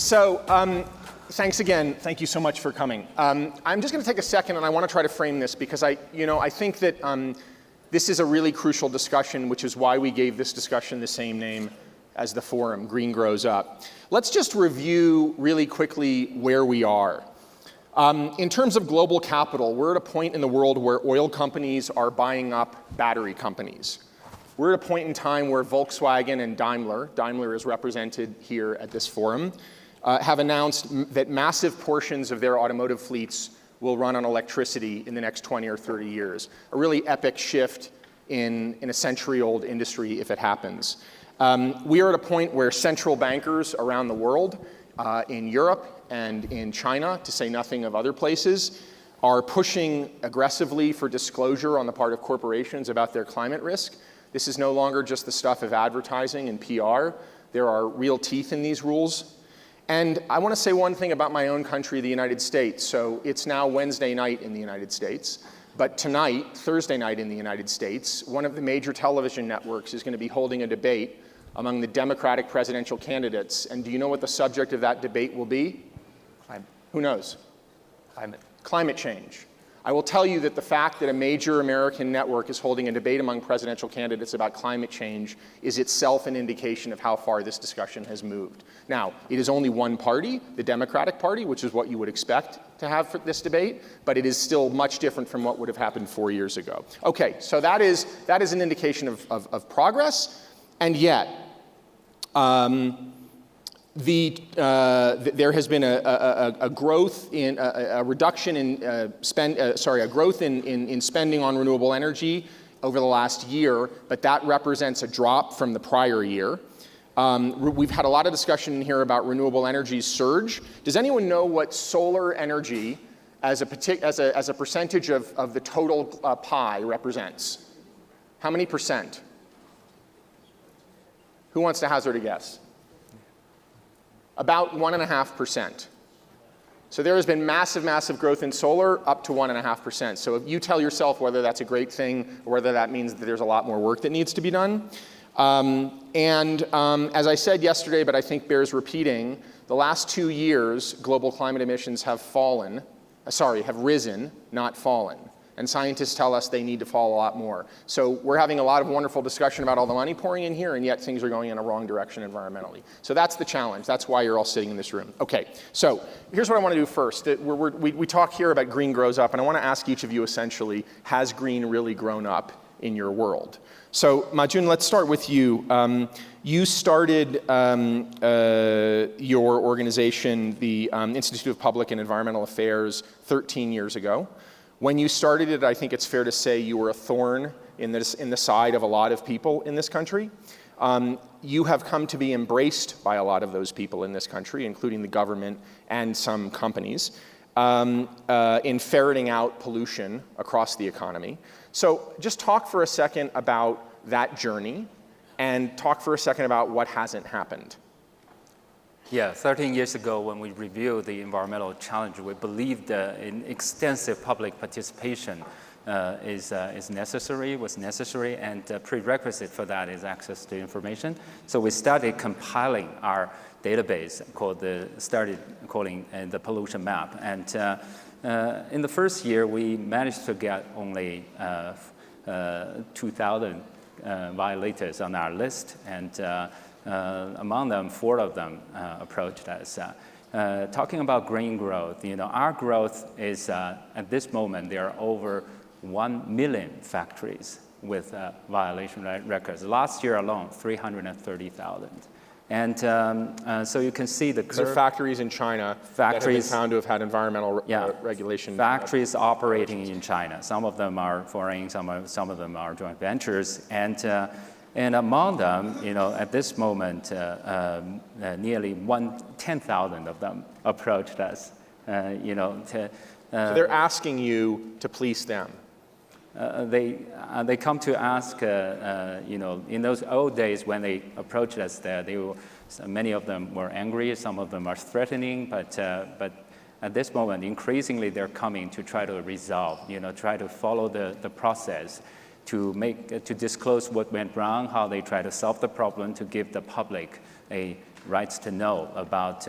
Thanks again. Thank you so much for coming. I'm just going to take a second, and I want to try to frame this because I think that this is a really crucial discussion, which is why we gave this discussion the same name as the forum, Green Grows Up. Let's just review really quickly where we are. In terms of global capital, we're at a point in the world where oil companies are buying up battery companies. We're at a point in time where Volkswagen and Daimler is represented here at this forum, have announced that massive portions of their automotive fleets will run on electricity in the next 20 or 30 years. A really epic shift in a century-old industry if it happens. We are at a point where central bankers around the world, in Europe and in China, to say nothing of other places, are pushing aggressively for disclosure on the part of corporations about their climate risk. This is no longer just the stuff of advertising and PR. There are real teeth in these rules. And I want to say one thing about my own country, the United States. So it's now Wednesday night in the United States. But tonight, Thursday night in the United States, one of the major television networks is going to be holding a debate among the Democratic presidential candidates. And do you know what the subject of that debate will be? Climate. Who knows? Climate. Climate change. I will tell you that the fact that a major American network is holding a debate among presidential candidates about climate change is itself an indication of how far this discussion has moved. Now, it is only one party, the Democratic Party, which is what you would expect to have for this debate, but it is still much different from what would have happened 4 years ago. Okay, so that is an indication of progress, and yet there has been a growth in a reduction in growth in spending on renewable energy over the last year, but that represents a drop from the prior year. We've had a lot of discussion here about renewable energy surge. Does anyone know what solar energy as a percentage of the total pie represents? How many percent? Who wants to hazard a guess? About 1.5%. So there has been massive, massive growth in solar, up to 1.5%. So if you tell yourself whether that's a great thing or whether that means that there's a lot more work that needs to be done. As I said yesterday, but I think bears repeating, the last 2 years, global climate emissions have risen, not fallen. And scientists tell us they need to fall a lot more. So we're having a lot of wonderful discussion about all the money pouring in here, and yet things are going in a wrong direction environmentally. So that's the challenge. That's why you're all sitting in this room. Okay, so here's what I want to do first. We talk here about green grows up, and I want to ask each of you essentially, has green really grown up in your world? So Majun, let's start with you. You started your organization, the Institute of Public and Environmental Affairs, 13 years ago. When you started it, I think it's fair to say you were a thorn in the side of a lot of people in this country. You have come to be embraced by a lot of those people in this country, including the government and some companies, in ferreting out pollution across the economy. So just talk for a second about that journey and talk for a second about what hasn't happened. Yeah, 13 years ago when we reviewed the environmental challenge, we believed in extensive public participation was necessary, and prerequisite for that is access to information. So we started compiling our database started calling the pollution map. And in the first year, we managed to get only 2,000 violators on our list, and among them, 4 of them approached us. Talking about green growth, our growth is, at this moment, there are over 1 million factories with violation records. Last year alone, 330,000. And so you can see the curve. These are factories in China that have been found to have had environmental regulation. Factories operating in China. Some of them are foreign, some of them are joint ventures. And among them, at this moment, nearly 10,000 of them approached us. So they're asking you to police them. They come to ask, in those old days when they approached us, many of them were angry, some of them are threatening, but at this moment, increasingly they're coming to try to resolve, try to follow the process, to disclose what went wrong, how they try to solve the problem, to give the public a rights to know about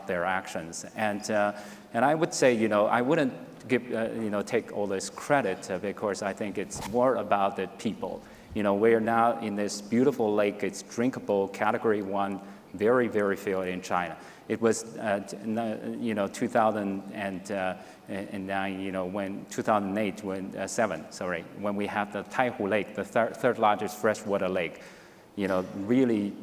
their actions. And I would say, I wouldn't give, take all this credit because I think it's more about the people. We're now in this beautiful lake. It's drinkable, Category 1, very, very filled in China. It was, 2008, when we have the Taihu Lake, the third largest freshwater lake, really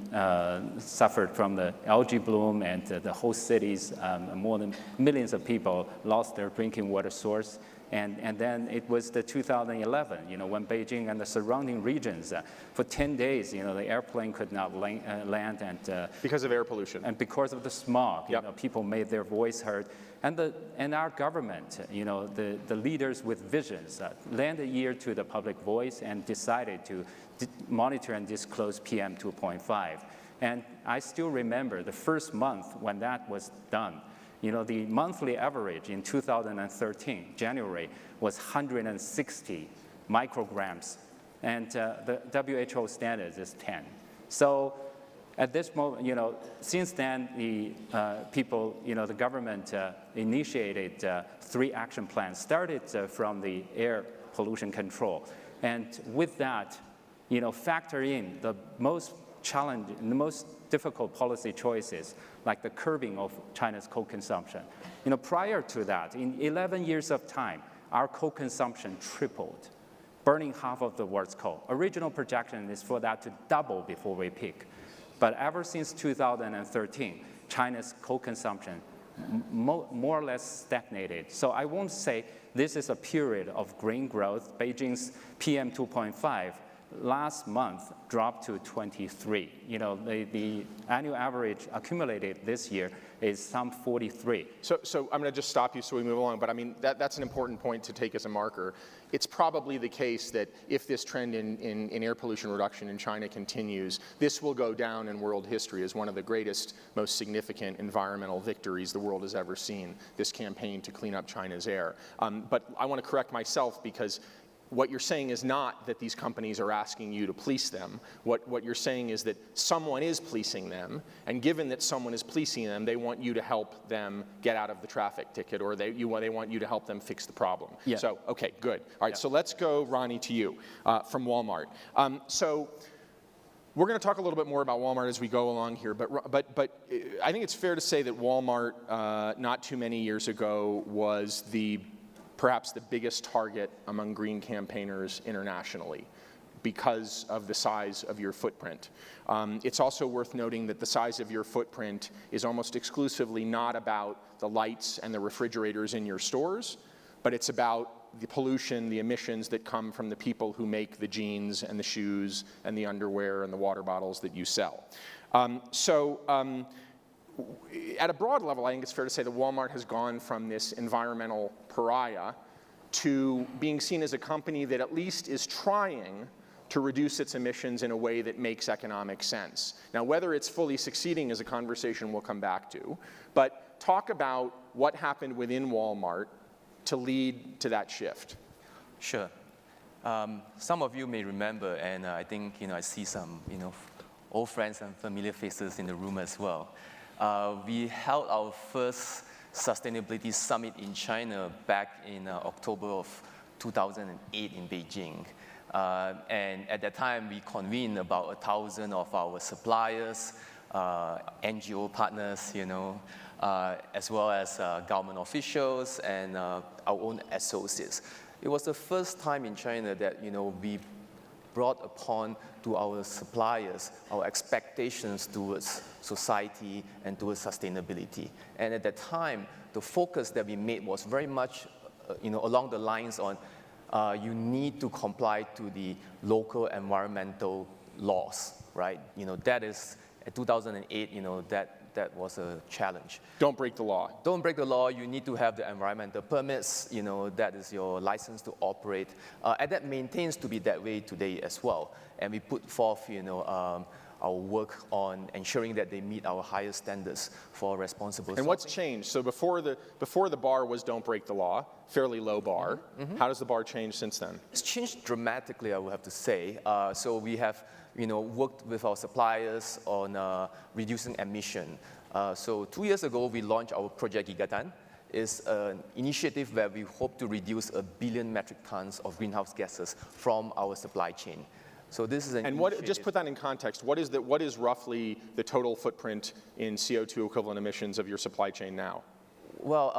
suffered from the algae bloom, and the whole cities, more than millions of people lost their drinking water source. And then it was the 2011, when Beijing and the surrounding regions, for 10 days, the airplane could not land, and because of air pollution, and because of the smog, Yep. People made their voice heard, and our government, the leaders with visions, lent an ear to the public voice and decided to monitor and disclose PM 2.5. And I still remember the first month when that was done. The monthly average in 2013, January, was 160 micrograms, and the WHO standard is 10. So at this moment, since then, the people, the government initiated 3 action plans, started from the air pollution control. And with that, factor in the most challenging, the most difficult policy choices, like the curbing of China's coal consumption. Prior to that, in 11 years of time, our coal consumption tripled, burning half of the world's coal. Original projection is for that to double before we peak. But ever since 2013, China's coal consumption more or less stagnated. So I won't say this is a period of green growth. Beijing's PM 2.5 last month dropped to 23. The annual average accumulated this year is some 43. So I'm going to just stop you so we move along, but I mean, that's an important point to take as a marker. It's probably the case that if this trend in air pollution reduction in China continues, this will go down in world history as one of the greatest, most significant environmental victories the world has ever seen, this campaign to clean up China's air. But I want to correct myself, because what you're saying is not that these companies are asking you to police them. What you're saying is that someone is policing them, and given that someone is policing them, they want you to help them get out of the traffic ticket, or they want you to help them fix the problem. Yeah. So, okay, good. All right, so let's go, Ronnie, to you from Walmart. So we're going to talk a little bit more about Walmart as we go along here, but I think it's fair to say that Walmart, not too many years ago, was perhaps the biggest target among green campaigners internationally because of the size of your footprint. It's also worth noting that the size of your footprint is almost exclusively not about the lights and the refrigerators in your stores, but it's about the pollution, the emissions that come from the people who make the jeans and the shoes and the underwear and the water bottles that you sell. At a broad level, I think it's fair to say that Walmart has gone from this environmental pariah to being seen as a company that at least is trying to reduce its emissions in a way that makes economic sense. Now, whether it's fully succeeding is a conversation we'll come back to, but talk about what happened within Walmart to lead to that shift. Sure. Some of you may remember, and I think I see some old friends and familiar faces in the room as well. We held our first sustainability summit in China back in October of 2008 in Beijing. And at that time, we convened about 1,000 of our suppliers, NGO partners, as well as government officials and our own associates. It was the first time in China that we brought upon to our suppliers our expectations towards society and towards sustainability. And at that time, the focus that we made was very much along the lines on you need to comply to the local environmental laws, right? That is, at 2008, that was a challenge. Don't break the law. Don't break the law. You need to have the environmental permits. That is your license to operate. And that maintains to be that way today as well. And we put forth, our our work on ensuring that they meet our highest standards for responsible And what's changed? So before the bar was don't break the law, fairly low bar. How does the bar change since then? It's changed dramatically, I would have to say. So we have worked with our suppliers on reducing emission. So 2 years ago, we launched our Project Gigatan. It's an initiative where we hope to reduce 1 billion metric tons of greenhouse gases from our supply chain. So this is an And just put that in context, what is roughly the total footprint in CO2 equivalent emissions of your supply chain now? Well,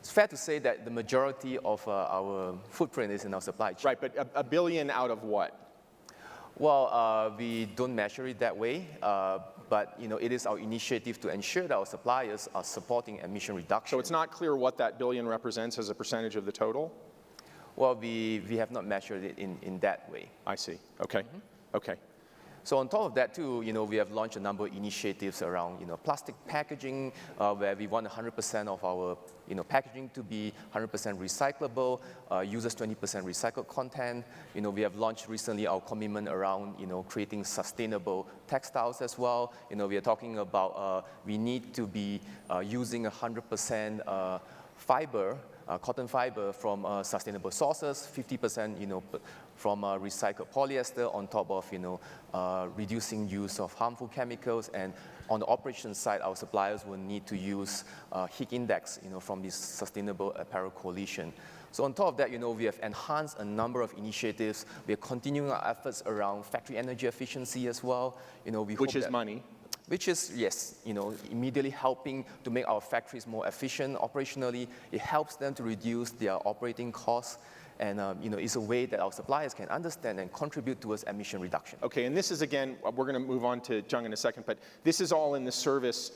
it's fair to say that the majority of our footprint is in our supply chain. Right, but a billion out of what? Well, we don't measure it that way, but it is our initiative to ensure that our suppliers are supporting emission reduction. So it's not clear what that billion represents as a percentage of the total? Well, we have not measured it in that way. I see. Okay. Okay. So on top of that too, we have launched a number of initiatives around, plastic packaging, where we want 100% of our, packaging to be 100% recyclable, uses 20% recycled content. We have launched recently our commitment around, creating sustainable textiles as well. We are talking about we need to be using 100% fiber. Cotton fiber from sustainable sources, 50% from recycled polyester, on top of reducing use of harmful chemicals. And on the operations side, our suppliers will need to use HIC index from this Sustainable Apparel Coalition. So on top of that, we have enhanced a number of initiatives. We are continuing our efforts around factory energy efficiency as well. Which is money. Which is, yes, immediately helping to make our factories more efficient operationally. It helps them to reduce their operating costs. And it's a way that our suppliers can understand and contribute towards emission reduction. Okay, and this is, again, we're going to move on to Zheng in a second, but this is all in the service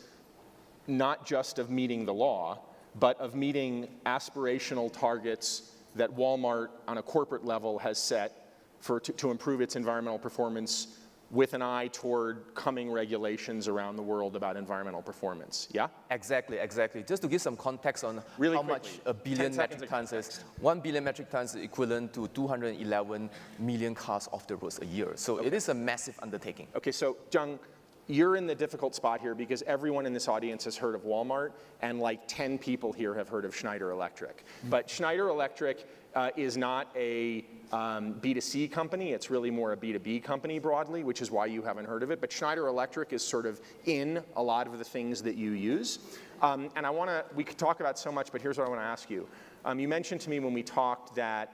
not just of meeting the law, but of meeting aspirational targets that Walmart on a corporate level has set to improve its environmental performance, with an eye toward coming regulations around the world about environmental performance, yeah? Exactly, exactly. Just to give some context on really how quickly, much 1 billion metric tons is. 1 billion metric tons is equivalent to 211 million cars off the roads a year. So it is a massive undertaking. Okay, so Zheng, you're in the difficult spot here because everyone in this audience has heard of Walmart, and like 10 people here have heard of Schneider Electric. But Schneider Electric is not a B2C company, it's really more a B2B company broadly, which is why you haven't heard of it. But Schneider Electric is sort of in a lot of the things that you use. And we could talk about so much, but here's what I want to ask you. You mentioned to me when we talked that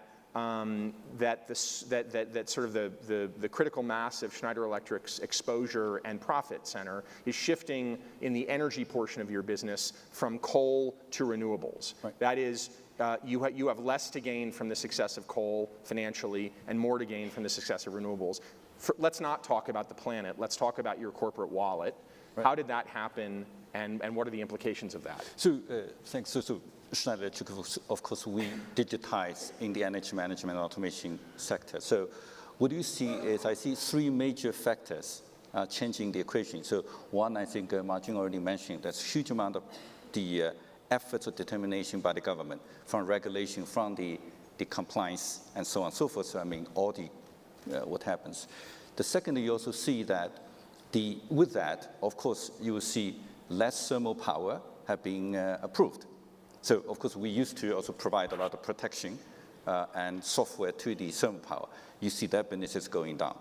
sort of the critical mass of Schneider Electric's exposure and profit center is shifting in the energy portion of your business from coal to renewables. Right. That is, you have less to gain from the success of coal financially and more to gain from the success of renewables. Let's not talk about the planet. Let's talk about your corporate wallet. Right. How did that happen, and what are the implications of that? So, thanks. So Schneider Electric, of course, we digitize in the energy management and automation sector. So what you see is I see three major factors changing the equation. So one, I think Martin already mentioned, there's a huge amount of the efforts or determination by the government, from regulation, from the compliance, and so on and so forth. So I mean, all the what happens. The second, you also see that with that, of course, you will see less thermal power have been approved. So, of course, we used to also provide a lot of protection and software to the thermal power. You see that business is going down.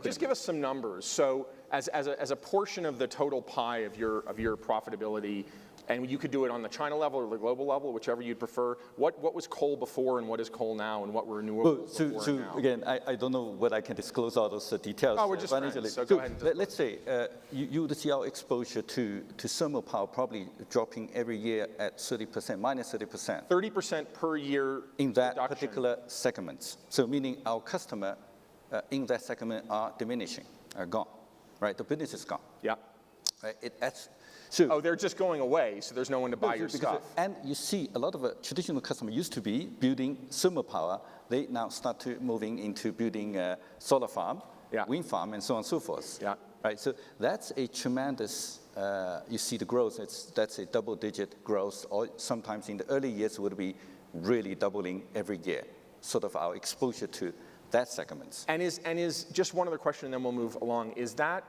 Just give us some numbers. So, as a portion of the total pie of your profitability, and you could do it on the China level or the global level, whichever you'd prefer. What was coal before, and what is coal now, and what were renewables before and now? Again, I don't know what I can disclose all those details. Oh, we're just friends, so go ahead. Let's say you would see our exposure to thermal power probably dropping every year at 30%, minus 30%. 30% per year in that reduction. Particular segment. So meaning our customer in that segment are diminishing, are gone, right? The business is gone. Yeah. Right. They're just going away, so there's no one to buy your stuff. And you see a lot of traditional customers used to be building thermal power. They now start to moving into building solar farm, wind farm, and so on and so forth. Yeah. Right. So that's a tremendous. You see the growth. That's a double-digit growth. Or sometimes in the early years would be really doubling every year. Sort of our exposure to that segment. And is just one other question, and then we'll move along. Is that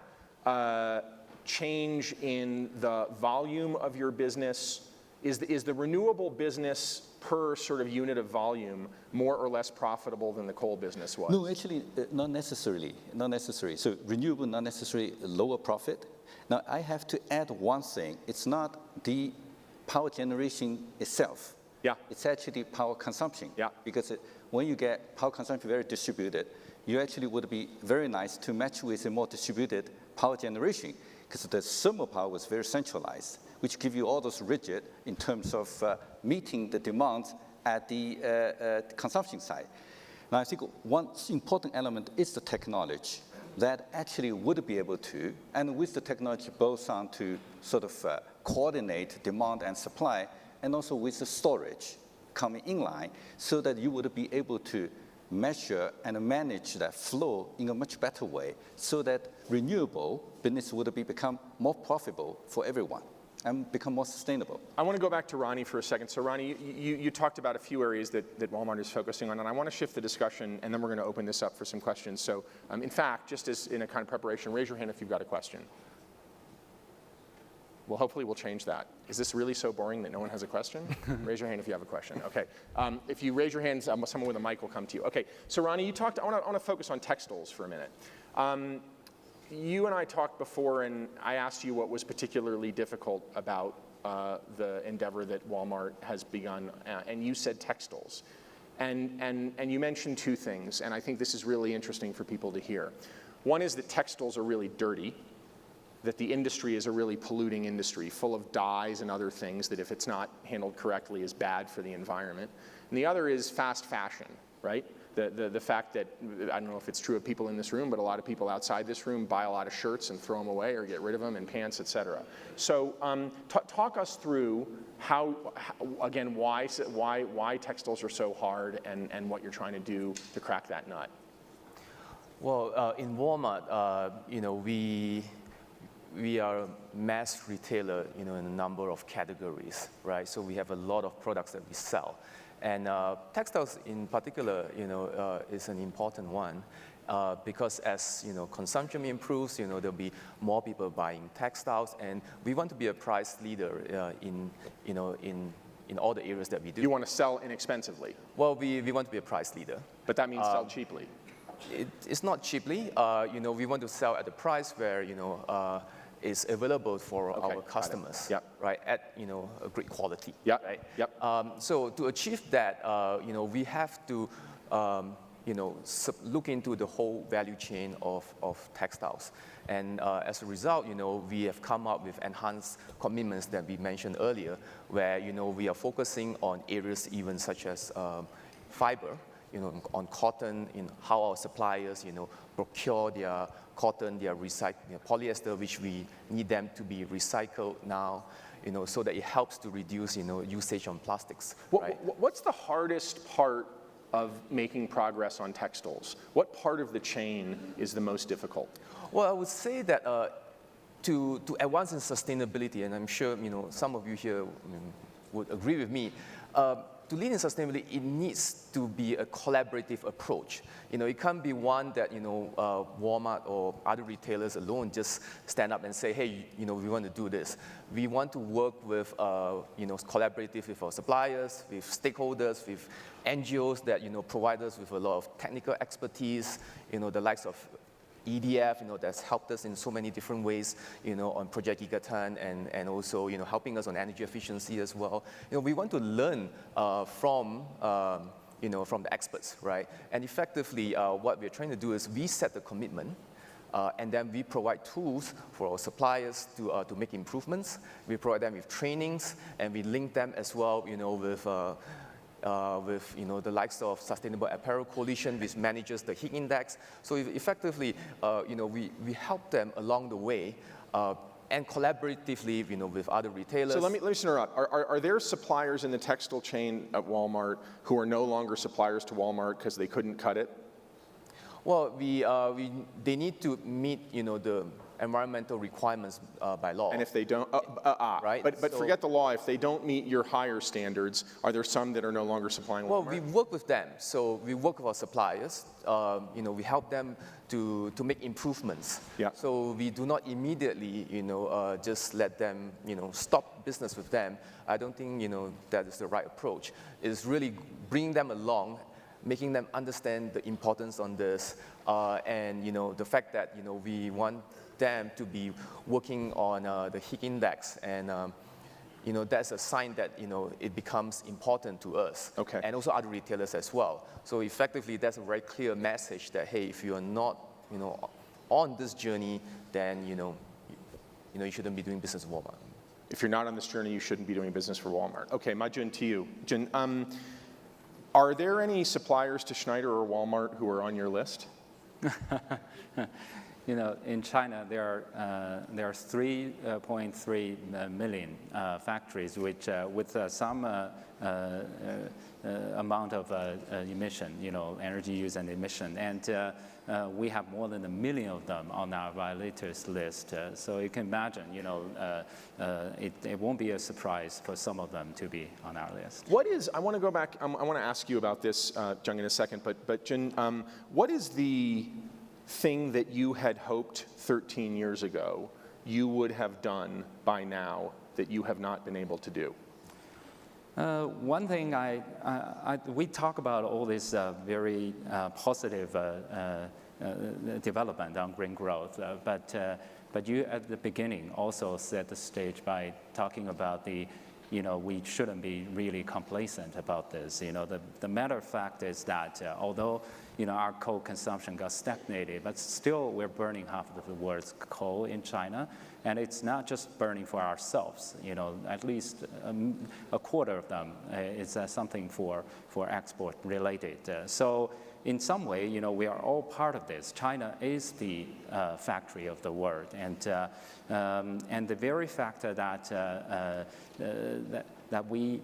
change in the volume of your business? Is the renewable business per sort of unit of volume more or less profitable than the coal business was? No, actually, not necessarily. Not necessarily. So renewable, not necessarily lower profit. Now, I have to add one thing. It's not the power generation itself. Yeah. It's actually power consumption. Yeah. Because when you get power consumption very distributed, you actually would be very nice to match with a more distributed power generation, because the thermal power was very centralized, which give you all those rigid in terms of meeting the demand at the consumption side. Now, I think one important element is the technology that actually would be able to, and with the technology both on to sort of coordinate demand and supply, and also with the storage coming in line, so that you would be able to measure and manage that flow in a much better way, so that renewable business would become more profitable for everyone and become more sustainable. I want to go back to Ronnie for a second. So Ronnie, you talked about a few areas that Walmart is focusing on, and I want to shift the discussion, and then we're going to open this up for some questions. So in fact, just as in a kind of preparation, raise your hand if you've got a question. Well, hopefully we'll change that. Is this really so boring that no one has a question? Raise your hand if you have a question. Okay. If you raise your hand, someone with a mic will come to you. Okay. So Ronnie, you talked. I want to focus on textiles for a minute. You and I talked before, and I asked you what was particularly difficult about the endeavor that Walmart has begun, and you said textiles. And you mentioned two things, and I think this is really interesting for people to hear. One is that textiles are really dirty, that the industry is a really polluting industry, full of dyes and other things that if it's not handled correctly is bad for the environment. And the other is fast fashion, right? The fact that, I don't know if it's true of people in this room, but a lot of people outside this room buy a lot of shirts and throw them away or get rid of them, and pants, et cetera. So talk us through how again, why textiles are so hard, and what you're trying to do to crack that nut. Well, in Walmart, we are a mass retailer, in a number of categories, right? So we have a lot of products that we sell. And textiles in particular, is an important one because as, consumption improves, there'll be more people buying textiles, and we want to be a price leader in all the areas that we do. You want to sell inexpensively? Well, we want to be a price leader. But that means sell cheaply. It's not cheaply. We want to sell at a price where, is available for our customers, yep. right? At a great quality, yep. right? Yep. So to achieve that, we have to, look into the whole value chain of textiles, and as a result, we have come up with enhanced commitments that we mentioned earlier, where we are focusing on areas even such as fiber. On cotton, in how our suppliers, procure their cotton, their polyester, which we need them to be recycled now, so that it helps to reduce, usage on plastics. Right? What's the hardest part of making progress on textiles? What part of the chain is the most difficult? Well, I would say that to advance in sustainability, and I'm sure, some of you here would agree with me, to lead in sustainability, it needs to be a collaborative approach. It can't be one that, Walmart or other retailers alone just stand up and say, hey, we want to do this. We want to work with, collaborative with our suppliers, with stakeholders, with NGOs that, provide us with a lot of technical expertise, the likes of EDF, that's helped us in so many different ways, on Project Gigaton, and also, helping us on energy efficiency as well. We want to learn from the experts, right? And effectively, what we're trying to do is we set the commitment, and then we provide tools for our suppliers to make improvements. We provide them with trainings, and we link them as well, with the likes of Sustainable Apparel Coalition, which manages the heat index. So effectively, we help them along the way, and collaboratively, with other retailers. So let me just interrupt. Are there suppliers in the textile chain at Walmart who are no longer suppliers to Walmart because they couldn't cut it? Well, they need to meet, the environmental requirements by law. And if they don't, Right, but so- forget the law. If they don't meet your higher standards, are there some that are no longer supplying Well, Walmart? we work with them. So we work with our suppliers. We help them to make improvements. Yeah. So we do not immediately, just let them, stop business with them. I don't think, that is the right approach. It's really bring them along, making them understand the importance on this, and the fact that we want them to be working on the HIC index, and that's a sign that it becomes important to us, Okay. and also other retailers as well. So effectively, that's a very clear message that hey, if you are not on this journey, then you shouldn't be doing business with Walmart. If you're not on this journey, you shouldn't be doing business for Walmart. Okay, Majun, to you. Jun, are there any suppliers to Schneider or Walmart who are on your list? In China, there are 3.3 million factories, which with some amount of emission, energy use and emission, and we have more than 1 million of them on our violators list. So you can imagine, it won't be a surprise for some of them to be on our list. I want to go back. I want to ask you about this, Zheng, in a second. But Jun, what is the thing that you had hoped 13 years ago you would have done by now that you have not been able to do? One thing we talk about all this very positive development on green growth, but you at the beginning also set the stage by talking about we shouldn't be really complacent about this. The matter of fact is that although our coal consumption got stagnated, but still we're burning half of the world's coal in China, and it's not just burning for ourselves. At least a quarter of them is something for export related. So in some way, we are all part of this. China is the factory of the world, and the very fact that we,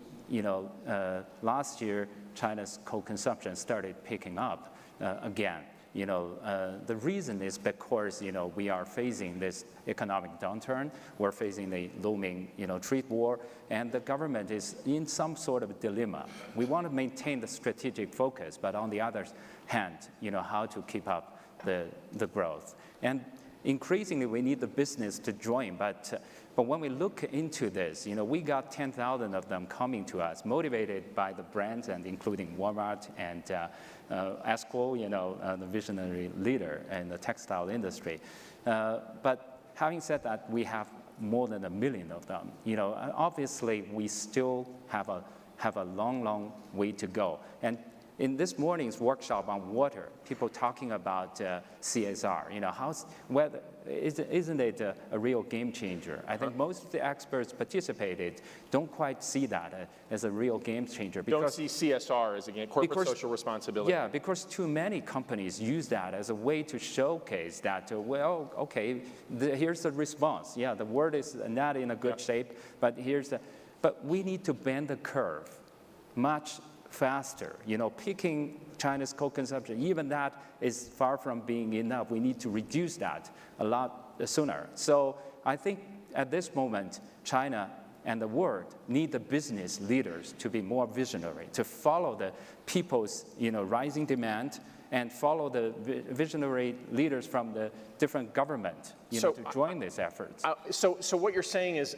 last year China's coal consumption started picking up again. The reason is because we are facing this economic downturn. We're facing the looming trade war, and the government is in some sort of dilemma. We want to maintain the strategic focus, but on the other hand, how to keep up the growth. And increasingly, we need the business to join. But when we look into this, we got 10,000 of them coming to us, motivated by the brands, and including Walmart and Esco, the visionary leader in the textile industry. But having said that, we have more than 1 million of them. Obviously, we still have a long way to go. And in this morning's workshop on water, people talking about CSR. Isn't it a real game changer? I think most of the experts participated don't quite see that as a real game changer. Don't see CSR as corporate social responsibility. Yeah, because too many companies use that as a way to showcase that. Here's the response. Yeah, the world is not in a good shape, but but we need to bend the curve much faster. Picking China's coal consumption, even that is far from being enough. We need to reduce that a lot sooner. So I think at this moment, China and the world need the business leaders to be more visionary, to follow the people's rising demand, and follow the visionary leaders from the different government to join these efforts. So what you're saying is,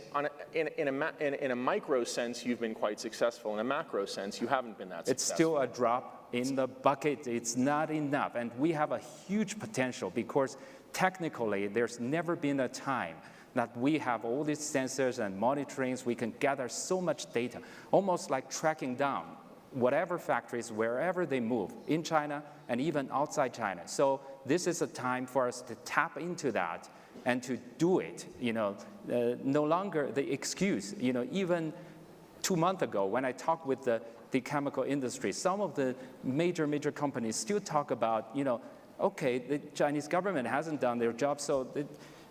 in a micro sense, you've been quite successful. In a macro sense, you haven't been that successful. It's still a drop in the bucket. It's not enough. And we have a huge potential because technically there's never been a time that we have all these sensors and monitorings. We can gather so much data, almost like tracking down whatever factories, wherever they move, in China and even outside China. So this is a time for us to tap into that and to do it. No longer the excuse. Even 2 months ago, when I talked with the chemical industry, some of the major companies still talk about, okay, the Chinese government hasn't done their job, so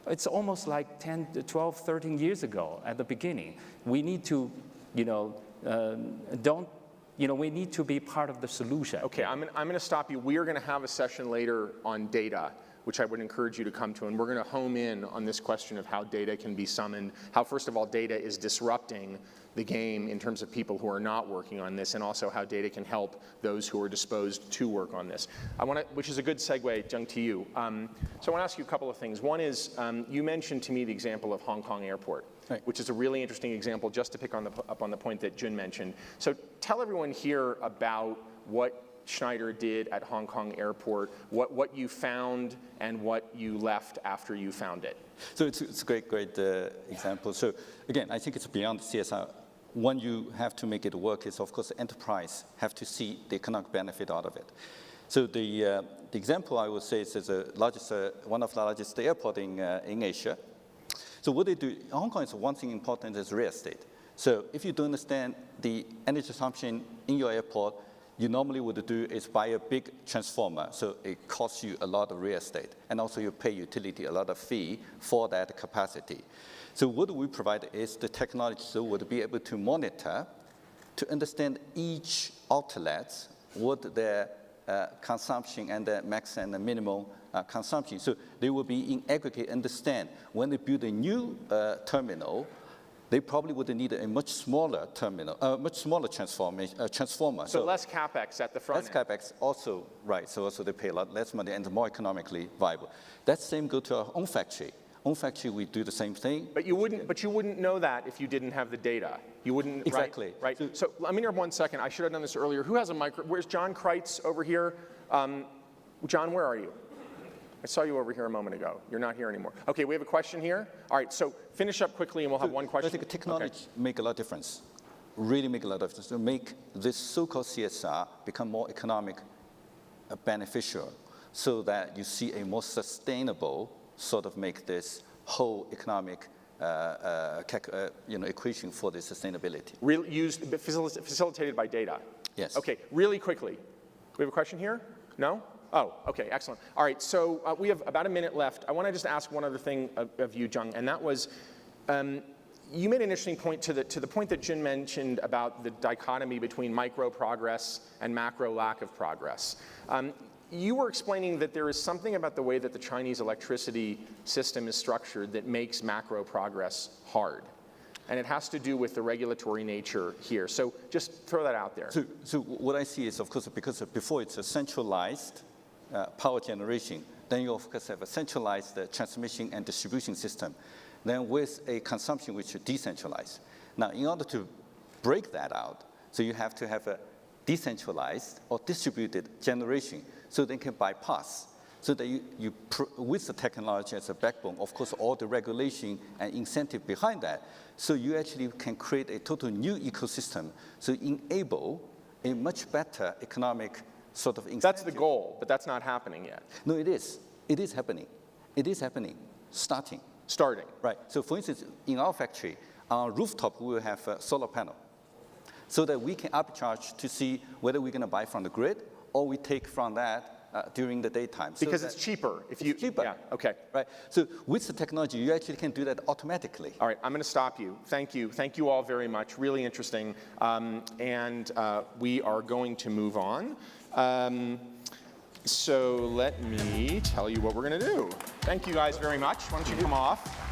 it's almost like 10, 12, 13 years ago at the beginning. We need to, we need to be part of the solution. Okay, I'm going to stop you. We are going to have a session later on data. which I would encourage you to come to. And we're going to home in on this question of how data can be summoned, how, first of all, data is disrupting the game in terms of people who are not working on this, and also how data can help those who are disposed to work on this. Which is a good segue, Zheng, to you. So I want to ask you a couple of things. One is, you mentioned to me the example of Hong Kong Airport, right, which is a really interesting example, just to pick up on the point that Jun mentioned. So tell everyone here about what Schneider did at Hong Kong Airport, what you found and what you left after you found it. So it's a great example. So again, I think it's beyond CSR. One you have to make it work is, of course, the enterprise have to see the economic benefit out of it. So the example I would say is one of the largest airport in Asia. So what they do, Hong Kong is one thing important is real estate. So if you don't understand the energy consumption in your airport, you normally would do is buy a big transformer. So it costs you a lot of real estate. And also you pay utility a lot of fee for that capacity. So what we provide is the technology so would be able to monitor, to understand each outlet, what their consumption and the max and the minimum consumption. So they will be in aggregate understand when they build a new terminal, they probably would need a much smaller terminal, much smaller transformer. So less capex at the front end. Less capex also, right. So also they pay a lot less money and more economically viable. That same go to our own factory. Own factory, we do the same thing. But you wouldn't know that if you didn't have the data. You wouldn't, exactly. Right? So let me interrupt 1 second. I should have done this earlier. Who has a micro? Where's John Kreitz over here? John, where are you? I saw you over here a moment ago. You're not here anymore. Okay, we have a question here. All right, so finish up quickly and we'll have one question. I think technology make a lot of difference. Really make a lot of difference to make this so-called CSR become more economic beneficial so that you see a more sustainable sort of make this whole economic equation for the sustainability. Facilitated by data. Yes. Okay, really quickly. We have a question here? No? Oh, okay, excellent. All right, so we have about a minute left. I want to just ask one other thing of you, Zheng, and that was, you made an interesting point to the point that Jun mentioned about the dichotomy between micro progress and macro lack of progress. You were explaining that there is something about the way that the Chinese electricity system is structured that makes macro progress hard. And it has to do with the regulatory nature here. So just throw that out there. So what I see is, of course, because before it's a centralized power generation, then you, of course, have a centralized transmission and distribution system. Then with a consumption which is decentralized. Now, in order to break that out, so you have to have a decentralized or distributed generation so they can bypass. So that with the technology as a backbone, of course, all the regulation and incentive behind that, so you actually can create a total new ecosystem, so enable a much better economic sort of incentive. That's the goal, but that's not happening yet. No, it is. It is happening. It is happening. Starting. Right. So for instance, in our factory, on our rooftop, we will have a solar panel so that we can arbitrage to see whether we're going to buy from the grid or we take from that during the daytime. Because it's cheaper. It's cheaper. Yeah, okay. Right. So with the technology, you actually can do that automatically. All right, I'm going to stop you. Thank you. Thank you all very much. Really interesting. And we are going to move on. So let me tell you what we're going to do. Thank you guys very much. Why don't you come off?